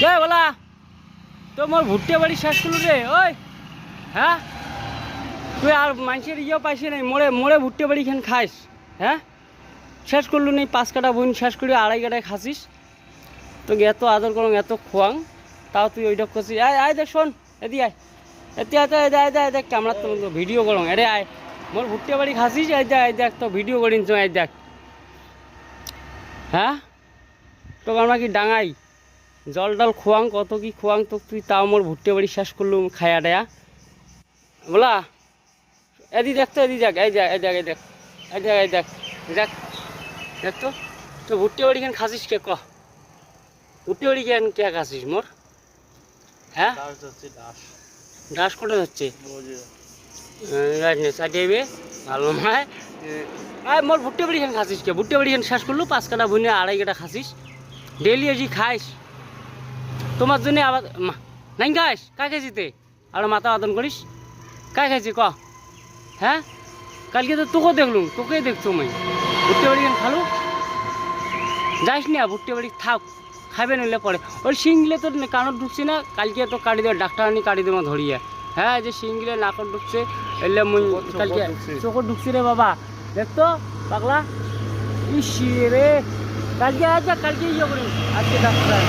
কে বলা তো মোর ভুট্টে বাড়ি শেষ করলু রে ওই হ্যাঁ তুই আর মানুষের ইয়েও পাইছি নাই মোড়ে মোড়ে ভুট্টে বাড়ি খান খাইস হ্যাঁ শেষ করলু নেই 5 কাটা বোন শেষ করি 2.5 কাটায় খাসিস তোকে এত আদর করং এত খোয়াং তাও তুই ওইটা করছিস আয় আয় দেখ শোন এদি আয় এতে আয় আয় আয় দেখ আমরা তো ভিডিও করং এরে আয় মোর ভুট্টে বাড়ি খাসিস আয় দেখ তো ভিডিও করিন তো আয় দেখ হ্যাঁ তোকে আমরা কি ডাঙাই জল ডাল খোয়াং কত কি খোয়াং তো তুই তাও মোর ভুট্টে বাড়ি শেষ করলুম খায়া দেয়া বলা এদি দেখ তো এদি দেখ এই দেখ এই দেখ এই দেখ এই দেখ এই দেখ দেখ দেখ তো ভুট্টে বাড়ি খান খাসিস কে ক ভুট্টে বাড়ি খান কে খাসিস মোর হ্যাঁ ঘাস কোটে হচ্ছে চাটিয়ে ভালো নয় আয় মোর ভুট্টে বাড়ি খান খাসিস কে ভুট্টে বাড়ি খান শেষ করলু 5 কাটা বুনে 2.5 কাটা খাসিস ডেলি এসি খাইস তোমার জন্য আবার নাই খাইস কাই খাইছিতে আর মাথা আদন করিস কাই খাইছি ক হ্যাঁ কালকে তো তোকেও দেখলুম তোকেই দেখছো মই ভুট্টে বাড়ি খান খালু যাইস না ভুট্টে বাড়ি থাক খাবে নইলে পরে ওই সিংলে তো কানত ঢুকছি না কালকে তো কাটি দেবো ডাক্তার আনি কাটি দেবো ধরিয়ে হ্যাঁ যে সিংলে নাকত ঢুকছে এলে মুই কালকে চোখত ঢুকছি রে বাবা দেখতো পাগলা ইস রে কালকে আচ্ছা কালকে ইয়ে করি আজকে ডাক্তার